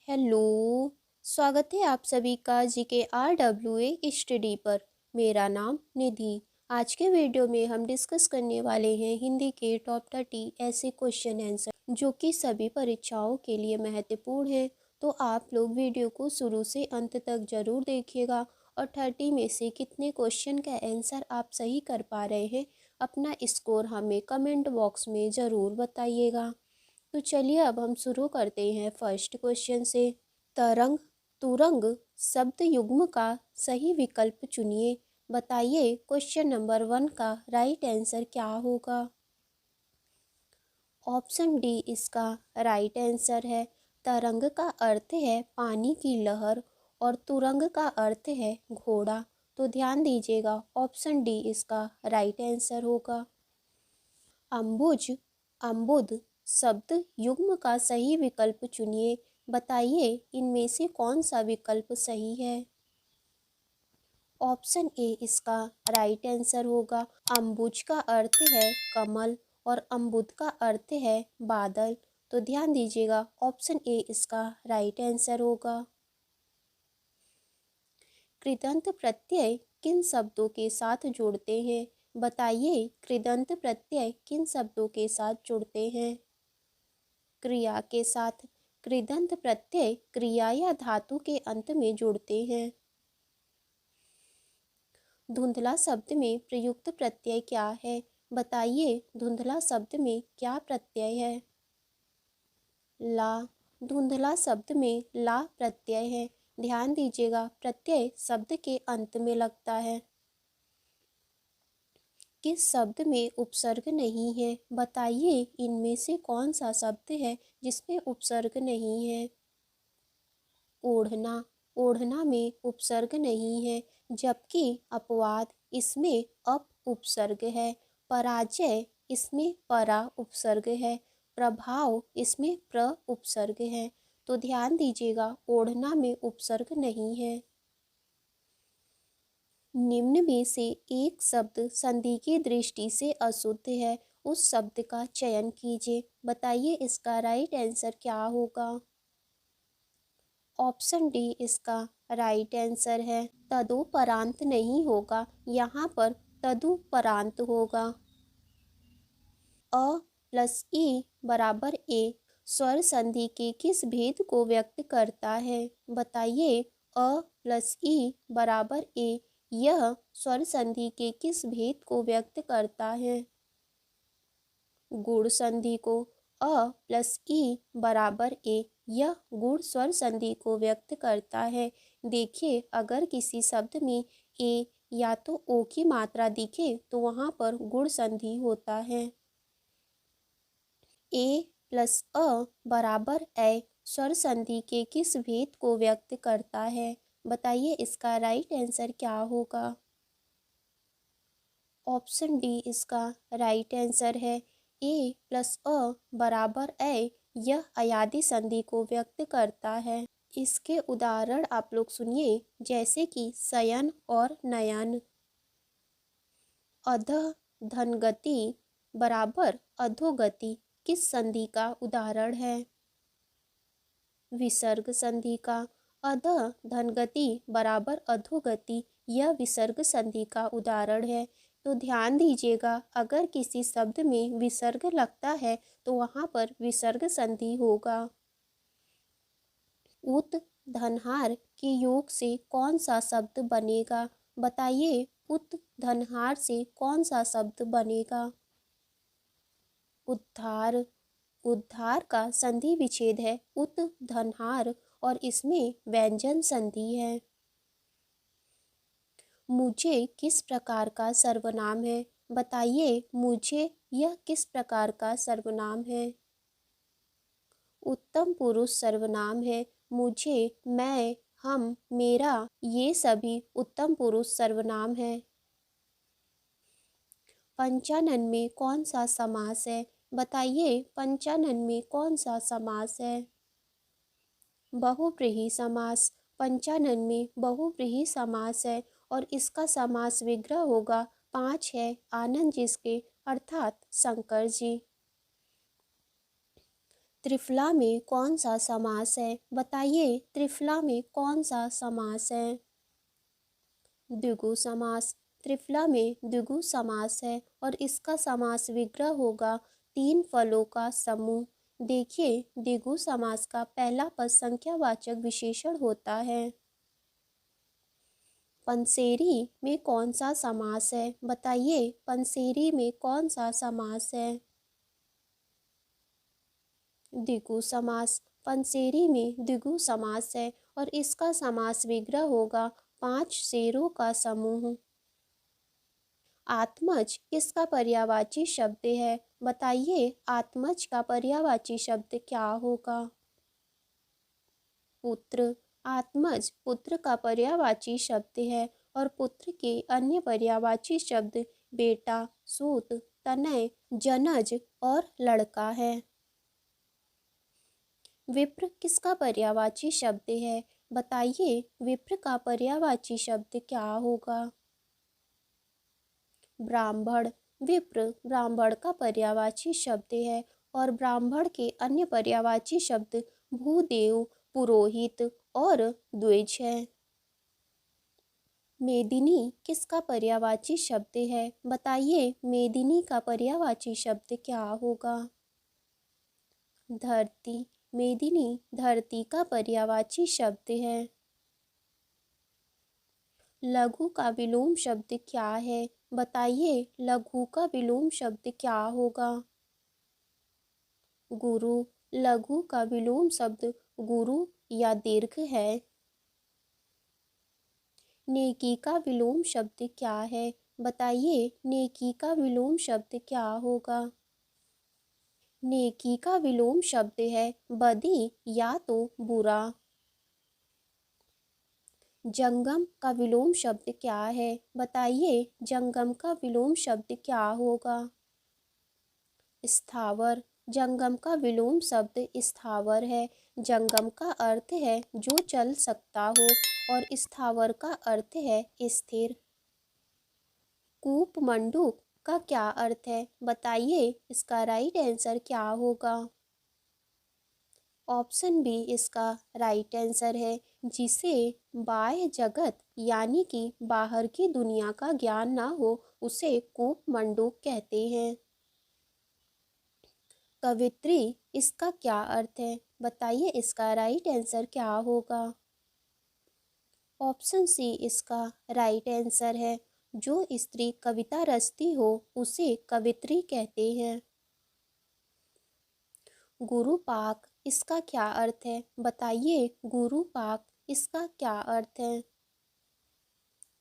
Hello. स्वागत है आप सभी का GKRWA स्टडी पर। मेरा नाम निधि। आज के वीडियो में हम डिस्कस करने वाले हैं हिंदी के टॉप 30 ऐसे क्वेश्चन आंसर जो कि सभी परीक्षाओं के लिए महत्वपूर्ण हैं। तो आप लोग वीडियो को शुरू से अंत तक जरूर देखिएगा और 30 में से कितने क्वेश्चन का आंसर आप सही कर पा रहे हैं अपना स्कोर हमें कमेंट बॉक्स में ज़रूर बताइएगा। तो चलिए अब हम शुरू करते हैं फर्स्ट क्वेश्चन से। तरंग तुरंग शब्द युग्म का सही विकल्प चुनिए। बताइए क्वेश्चन नंबर 1 का राइट आंसर क्या होगा। ऑप्शन डी इसका राइट आंसर है। तरंग का अर्थ है पानी की लहर और तुरंग का अर्थ है घोड़ा। तो ध्यान दीजिएगा ऑप्शन डी इसका राइट आंसर होगा। अम्बुज अम्बुद शब्द युग्म का सही विकल्प चुनिए। बताइए इनमें से कौन सा विकल्प सही है। ऑप्शन ए इसका राइट आंसर होगा। अम्बुज का अर्थ है कमल और अम्बुद का अर्थ है बादल। तो ध्यान दीजिएगा ऑप्शन ए इसका राइट आंसर होगा। कृदंत प्रत्यय किन शब्दों के साथ जुड़ते हैं। बताइए कृदंत प्रत्यय किन शब्दों के साथ जुड़ते हैं। क्रिया के साथ। कृदंत प्रत्यय क्रिया या धातु के अंत में जुड़ते हैं। धुंधला शब्द में प्रयुक्त प्रत्यय क्या है। बताइए धुंधला शब्द में क्या प्रत्यय है। ला। धुंधला शब्द में ला प्रत्यय है। ध्यान दीजिएगा प्रत्यय शब्द के अंत में लगता है। किस शब्द में उपसर्ग नहीं है। बताइए इनमें से कौन सा शब्द है जिसमें उपसर्ग नहीं है। ओढ़ना। ओढ़ना में उपसर्ग नहीं है जबकि अपवाद इसमें अप उपसर्ग है। पराजय इसमें परा उपसर्ग है। प्रभाव इसमें प्र उपसर्ग है। तो ध्यान दीजिएगा ओढ़ना में उपसर्ग नहीं है। निम्न में से एक शब्द संधि की दृष्टि से अशुद्ध है। उस शब्द का चयन कीजिए। बताइए इसका राइट आंसर क्या होगा। ऑप्शन डी इसका राइट आंसर है। तदुपरांत नहीं होगा, यहाँ पर तदुपरांत होगा। अ प्लस ई बराबर ए स्वर संधि के किस भेद को व्यक्त करता है। बताइए अ प्लस ई बराबर ए यह स्वर संधि के किस भेद को व्यक्त करता है। गुण संधि को। अ प्लस ई बराबर ए यह गुण स्वर संधि को व्यक्त करता है। देखिए अगर किसी शब्द में ए या तो ओ की मात्रा दिखे तो वहाँ पर गुण संधि होता है। ए प्लस अ बराबर ए स्वर संधि के किस भेद को व्यक्त करता है। बताइए इसका राइट आंसर क्या होगा। ऑप्शन डी इसका राइट आंसर है। ए प्लस अ बराबर ए यह अयादी संधि को व्यक्त करता है। इसके उदाहरण आप लोग सुनिए जैसे कि शयन और नयन। अध धनगति बराबर अधोगति किस संधि का उदाहरण है। विसर्ग संधि का। अध धनगति बराबर अधोगति यह विसर्ग संधि का उदाहरण है। तो ध्यान दीजिएगा अगर किसी शब्द में विसर्ग लगता है तो वहाँ पर विसर्ग संधि होगा। उत धनहार के योग से कौन सा शब्द बनेगा। बताइए उत धनहार से कौन सा शब्द बनेगा। उद्धार। उद्धार का संधि विच्छेद है उत धनहार और इसमें व्यंजन संधि है। मुझे किस प्रकार का सर्वनाम है। बताइए मुझे यह किस प्रकार का सर्वनाम है। उत्तम पुरुष सर्वनाम है। मुझे, मैं, हम, मेरा ये सभी उत्तम पुरुष सर्वनाम है। पंचानन में कौन सा समास है। बताइए पंचानन में कौन सा समास है। बहुव्रीहि समास। पंचानन में बहुव्रीहि समास है और इसका समास विग्रह होगा 5 है आनंद जिसके अर्थात शंकर जी। त्रिफला में कौन सा समास है? बताइए त्रिफला में कौन सा समास है? द्विगु समास। त्रिफला में द्विगु समास है और इसका समास विग्रह होगा तीन फलों का समूह। देखिए द्विगु समास का पहला पद संख्यावाचक विशेषण होता है। पंसेरी में कौन सा समास है? बताइए पंसेरी में कौन सा समास है? द्विगु समास। पंसेरी में द्विगु समास है और इसका समास विग्रह होगा पांच शेरों का समूह। आत्मज किसका पर्यायवाची शब्द है? बताइए आत्मज का पर्यायवाची शब्द क्या होगा? पुत्र। आत्मज पुत्र का पर्यायवाची शब्द है और पुत्र के अन्य पर्यायवाची शब्द बेटा, सूत, तनय, जनज और लड़का है। विप्र किसका पर्यायवाची शब्द है? बताइए विप्र का पर्यायवाची शब्द क्या होगा? ब्राह्मण। विप्र ब्राह्मण का पर्यायवाची शब्द है और ब्राह्मण के अन्य पर्यायवाची शब्द भूदेव, पुरोहित और द्विज है। मेदिनी किसका पर्यायवाची शब्द है? बताइए मेदिनी का पर्यायवाची शब्द क्या होगा? धरती। मेदिनी धरती का पर्यायवाची शब्द है। लघु का विलोम शब्द क्या है? बताइए लघु का विलोम शब्द क्या होगा? गुरु। लघु का विलोम शब्द गुरु या दीर्घ है। नेकी का विलोम शब्द क्या है? बताइए नेकी का विलोम शब्द क्या होगा? नेकी का विलोम शब्द है बदी या तो बुरा। जंगम का विलोम शब्द क्या है? बताइए जंगम का विलोम शब्द क्या होगा? स्थावर। जंगम का विलोम शब्द स्थावर है। जंगम का अर्थ है जो चल सकता हो और स्थावर का अर्थ है स्थिर। कूपमंडूक का क्या अर्थ है? बताइए इसका राइट आंसर क्या होगा? ऑप्शन बी इसका राइट आंसर है, जिसे बाह्य जगत यानी कि बाहर की दुनिया का ज्ञान ना हो उसे कूपमंडूक कहते हैं। कवित्री इसका क्या अर्थ है? बताइए इसका राइट आंसर क्या होगा? ऑप्शन सी इसका राइट आंसर है, जो स्त्री कविता रचती हो उसे कवित्री कहते हैं। गुरुपाक इसका क्या अर्थ है? बताइए गुरुपाक इसका क्या अर्थ है?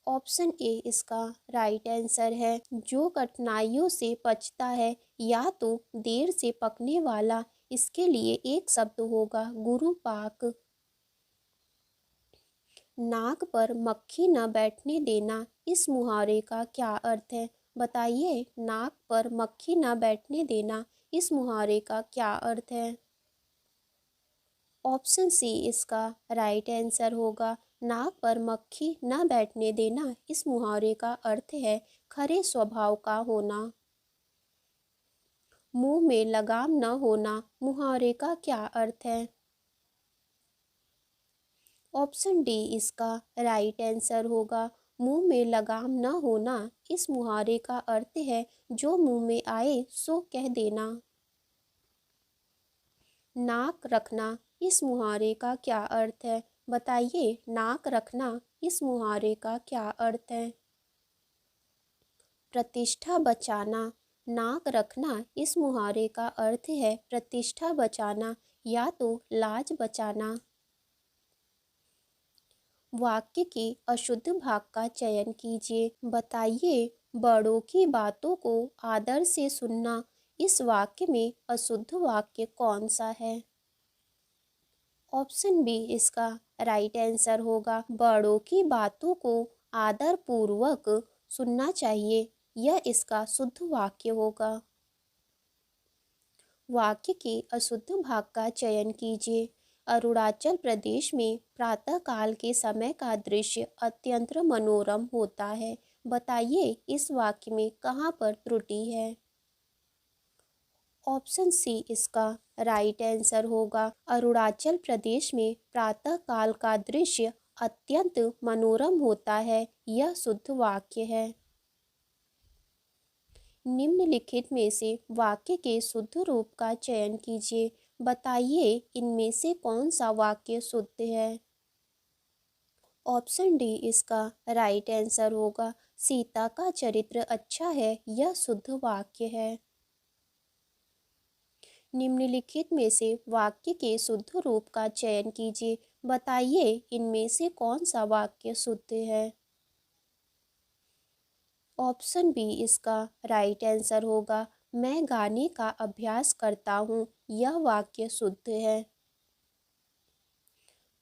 ऑप्शन ए इसका राइट आंसर है, जो कठिनाइयों से पचता है या तो देर से पकने वाला। इसके लिए एक शब्द होगा गुरुपाक। नाक पर मक्खी न बैठने देना, इस मुहावरे का क्या अर्थ है? बताइए नाक पर मक्खी न बैठने देना, इस मुहावरे का क्या अर्थ है? ऑप्शन सी इसका राइट आंसर होगा, नाक पर मक्खी न बैठने देना। इस मुहावरे का अर्थ है खरे स्वभाव का होना। मुंह में लगाम न होना, मुहावरे का क्या अर्थ है? ऑप्शन डी इसका राइट आंसर होगा, मुंह में लगाम न होना। इस मुहावरे का अर्थ है जो मुंह में आए सो कह देना। नाक रखना, इस मुहावरे का क्या अर्थ है? बताइए नाक रखना, इस मुहावरे का क्या अर्थ है? प्रतिष्ठा बचाना। नाक रखना, इस मुहावरे का अर्थ है प्रतिष्ठा बचाना या तो लाज बचाना। वाक्य के अशुद्ध भाग का चयन कीजिए। बताइए बड़ों की बातों को आदर से सुनना, इस वाक्य में अशुद्ध वाक्य कौन सा है? ऑप्शन बी इसका राइट आंसर होगा, बड़ों की बातों को आदर पूर्वक सुनना चाहिए। यह इसका शुद्ध वाक्य होगा। वाक्य के अशुद्ध भाग का चयन कीजिए। अरुणाचल प्रदेश में प्रातःकाल के समय का दृश्य अत्यंत मनोरम होता है। बताइए इस वाक्य में कहाँ पर त्रुटि है? ऑप्शन सी इसका राइट आंसर होगा। अरुणाचल प्रदेश में प्रातः काल का दृश्य अत्यंत मनोरम होता है, यह शुद्ध वाक्य है। निम्नलिखित में से वाक्य के शुद्ध रूप का चयन कीजिए। बताइए इनमें से कौन सा वाक्य शुद्ध है। ऑप्शन डी इसका राइट आंसर होगा। सीता का चरित्र अच्छा है, यह शुद्ध वाक्य है। निम्नलिखित में से वाक्य के शुद्ध रूप का चयन कीजिए। बताइए इनमें से कौन सा वाक्य शुद्ध है। ऑप्शन बी इसका राइट आंसर होगा। मैं गाने का अभ्यास करता हूँ, यह वाक्य शुद्ध है।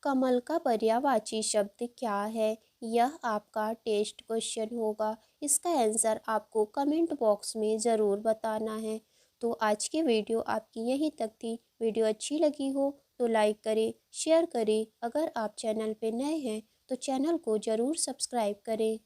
कमल का पर्यायवाची शब्द क्या है, यह आपका टेस्ट क्वेश्चन होगा। इसका आंसर आपको कमेंट बॉक्स में ज़रूर बताना है। तो आज की वीडियो आपकी यहीं तक थी। वीडियो अच्छी लगी हो तो लाइक करें, शेयर करें। अगर आप चैनल पे नए हैं तो चैनल को ज़रूर सब्सक्राइब करें।